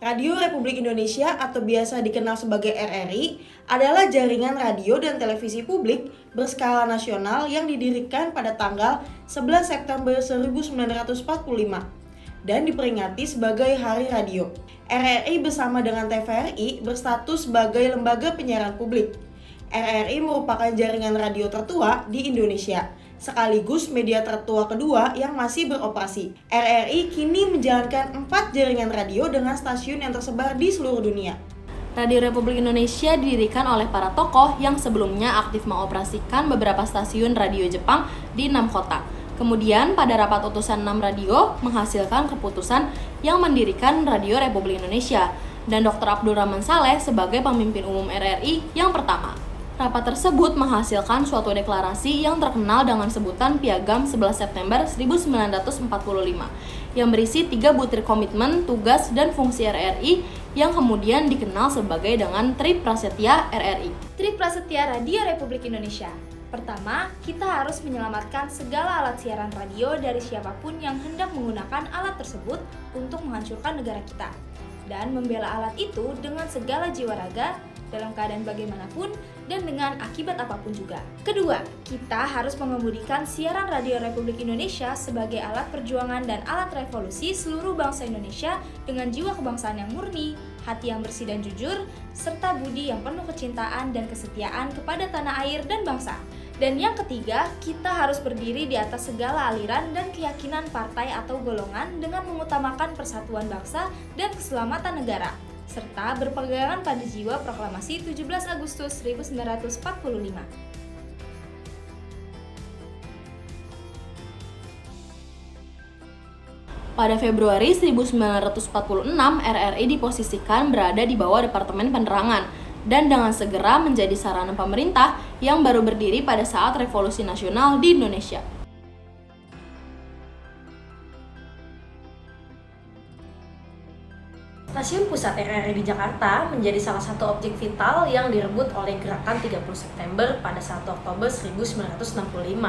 Radio Republik Indonesia atau biasa dikenal sebagai RRI adalah jaringan radio dan televisi publik berskala nasional yang didirikan pada tanggal 11 September 1945 dan diperingati sebagai Hari Radio. RRI bersama dengan TVRI berstatus sebagai lembaga penyiaran publik. RRI merupakan jaringan radio tertua di Indonesia, sekaligus media tertua kedua yang masih beroperasi. RRI kini menjalankan 4 jaringan radio dengan stasiun yang tersebar di seluruh dunia. Radio Republik Indonesia didirikan oleh para tokoh yang sebelumnya aktif mengoperasikan beberapa stasiun radio Jepang di 6 kota. Kemudian pada rapat utusan 6 radio menghasilkan keputusan yang mendirikan Radio Republik Indonesia dan Dr. Abdul Rahman Saleh sebagai pemimpin umum RRI yang pertama. Rapat tersebut menghasilkan suatu deklarasi yang terkenal dengan sebutan Piagam 11 September 1945 yang berisi 3 butir komitmen, tugas, dan fungsi RRI yang kemudian dikenal sebagai dengan Tri Prasetya RRI. Tri Prasetya Radio Republik Indonesia. Pertama, kita harus menyelamatkan segala alat siaran radio dari siapapun yang hendak menggunakan alat tersebut untuk menghancurkan negara kita dan membela alat itu dengan segala jiwa raga dalam keadaan bagaimanapun dan dengan akibat apapun juga. Kedua, kita harus mengemudikan siaran Radio Republik Indonesia sebagai alat perjuangan dan alat revolusi seluruh bangsa Indonesia dengan jiwa kebangsaan yang murni, hati yang bersih dan jujur, serta budi yang penuh kecintaan dan kesetiaan kepada tanah air dan bangsa. Dan yang ketiga, kita harus berdiri di atas segala aliran dan keyakinan partai atau golongan dengan mengutamakan persatuan bangsa dan keselamatan negara, serta berpegangan pada jiwa proklamasi 17 Agustus 1945. Pada Februari 1946, RRI diposisikan berada di bawah Departemen Penerangan dan dengan segera menjadi sarana pemerintah yang baru berdiri pada saat Revolusi Nasional di Indonesia. Stasiun pusat RRI di Jakarta menjadi salah satu objek vital yang direbut oleh Gerakan 30 September pada 1 Oktober 1965.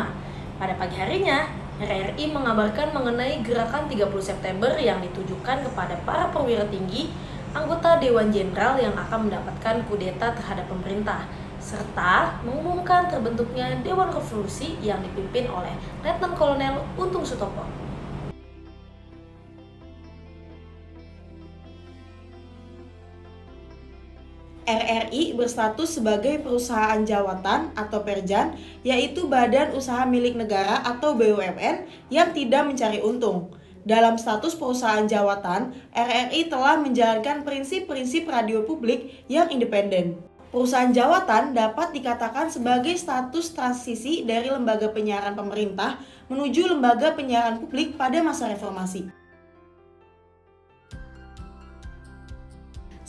Pada pagi harinya, RRI mengabarkan mengenai Gerakan 30 September yang ditujukan kepada para perwira tinggi, anggota Dewan Jenderal yang akan mendapatkan kudeta terhadap pemerintah, serta mengumumkan terbentuknya Dewan Revolusi yang dipimpin oleh Letnan Kolonel Untung Sutopo. RRI berstatus sebagai perusahaan jawatan atau perjan, yaitu badan usaha milik negara atau BUMN yang tidak mencari untung. Dalam status perusahaan jawatan, RRI telah menjalankan prinsip-prinsip radio publik yang independen. Perusahaan jawatan dapat dikatakan sebagai status transisi dari lembaga penyiaran pemerintah menuju lembaga penyiaran publik pada masa reformasi.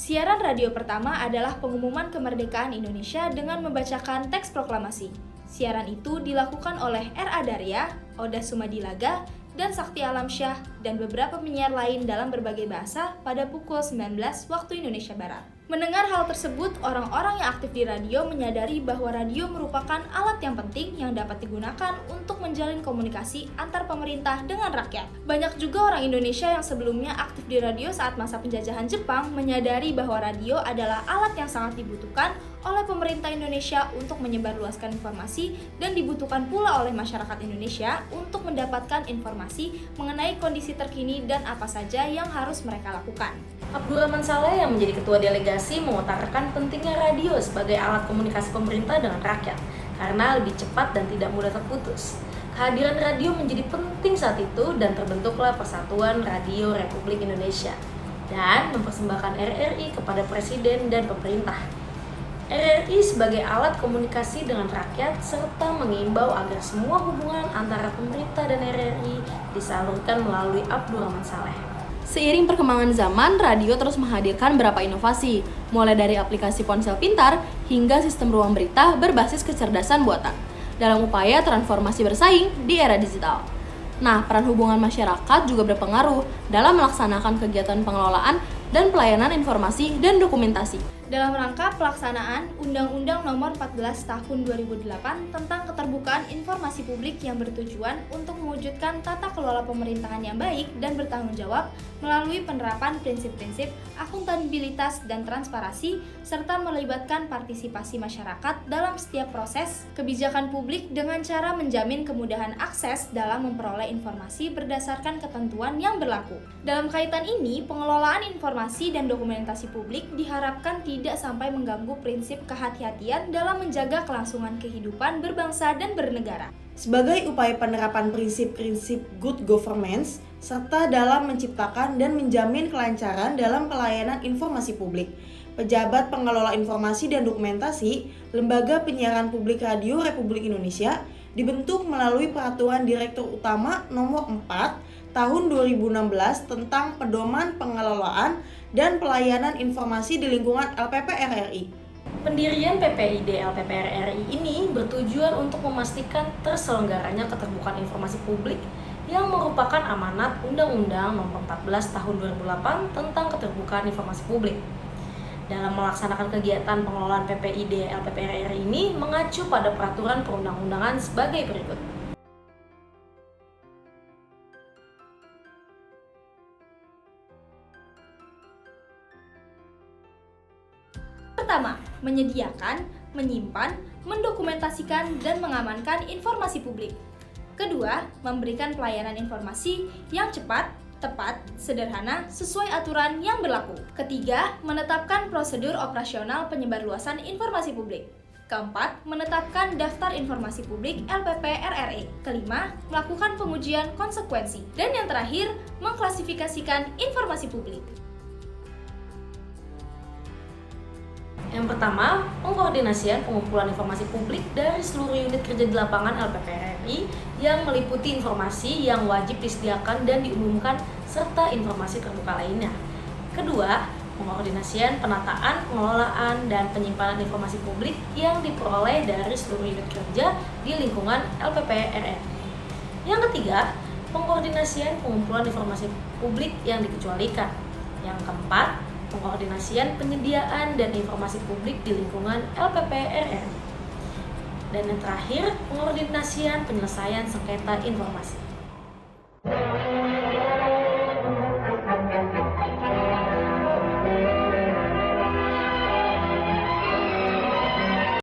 Siaran radio pertama adalah pengumuman kemerdekaan Indonesia dengan membacakan teks proklamasi. Siaran itu dilakukan oleh R.A. Daria, Oda Sumadilaga, dan Sakti Alamsyah dan beberapa penyiar lain dalam berbagai bahasa pada pukul 19 waktu Indonesia Barat. Mendengar hal tersebut, orang-orang yang aktif di radio menyadari bahwa radio merupakan alat yang penting yang dapat digunakan untuk menjalin komunikasi antar pemerintah dengan rakyat. Banyak juga orang Indonesia yang sebelumnya aktif di radio saat masa penjajahan Jepang menyadari bahwa radio adalah alat yang sangat dibutuhkan oleh pemerintah Indonesia untuk menyebarluaskan informasi dan dibutuhkan pula oleh masyarakat Indonesia untuk mendapatkan informasi mengenai kondisi terkini dan apa saja yang harus mereka lakukan. Abdul Rahman Saleh yang menjadi ketua delegasi mengutarakan pentingnya radio sebagai alat komunikasi pemerintah dengan rakyat karena lebih cepat dan tidak mudah terputus. Kehadiran radio menjadi penting saat itu dan terbentuklah Persatuan Radio Republik Indonesia dan mempersembahkan RRI kepada Presiden dan pemerintah. RRI sebagai alat komunikasi dengan rakyat serta mengimbau agar semua hubungan antara pemerintah dan RRI disalurkan melalui Abdul Rahman Saleh. Seiring perkembangan zaman, radio terus menghadirkan beberapa inovasi, mulai dari aplikasi ponsel pintar hingga sistem ruang berita berbasis kecerdasan buatan, dalam upaya transformasi bersaing di era digital. Nah, peran hubungan masyarakat juga berpengaruh dalam melaksanakan kegiatan pengelolaan dan pelayanan informasi dan dokumentasi. Dalam rangka pelaksanaan Undang-Undang Nomor 14 Tahun 2008 tentang Keterbukaan Informasi Publik yang bertujuan untuk mewujudkan tata kelola pemerintahan yang baik dan bertanggung jawab melalui penerapan prinsip-prinsip akuntabilitas dan transparansi serta melibatkan partisipasi masyarakat dalam setiap proses kebijakan publik dengan cara menjamin kemudahan akses dalam memperoleh informasi berdasarkan ketentuan yang berlaku. Dalam kaitan ini, pengelolaan informasi dan dokumentasi publik diharapkan tidak sampai mengganggu prinsip kehati-hatian dalam menjaga kelangsungan kehidupan berbangsa dan bernegara. Sebagai upaya penerapan prinsip-prinsip good governance, serta dalam menciptakan dan menjamin kelancaran dalam pelayanan informasi publik, pejabat pengelola informasi dan dokumentasi Lembaga Penyiaran Publik Radio Republik Indonesia dibentuk melalui Peraturan Direktur Utama Nomor 4 Tahun 2016 tentang Pedoman Pengelolaan dan Pelayanan Informasi di Lingkungan LPP RRI. Pendirian PPID LPP RRI ini bertujuan untuk memastikan terselenggaranya keterbukaan informasi publik yang merupakan amanat Undang-Undang Nomor 14 Tahun 2008 tentang Keterbukaan Informasi Publik. Dalam melaksanakan kegiatan pengelolaan PPID LPP RRI ini mengacu pada peraturan perundang-undangan sebagai berikut. Pertama, menyediakan, menyimpan, mendokumentasikan, dan mengamankan informasi publik. Kedua, memberikan pelayanan informasi yang cepat, tepat, sederhana, sesuai aturan yang berlaku. Ketiga, menetapkan prosedur operasional penyebarluasan informasi publik. Keempat, menetapkan daftar informasi publik LPP RRI. Kelima, melakukan pengujian konsekuensi. Dan yang terakhir, mengklasifikasikan informasi publik. Yang pertama, pengkoordinasian pengumpulan informasi publik dari seluruh unit kerja di lapangan LPP RRI yang meliputi informasi yang wajib disediakan dan diumumkan serta informasi terbuka lainnya. Kedua, pengkoordinasian penataan, pengelolaan, dan penyimpanan informasi publik yang diperoleh dari seluruh unit kerja di lingkungan LPP RRI. Yang ketiga, pengkoordinasian pengumpulan informasi publik yang dikecualikan. Yang keempat, pengkoordinasian penyediaan dan informasi publik di lingkungan LPP RRI. Dan yang terakhir, pengkoordinasian penyelesaian sengketa informasi.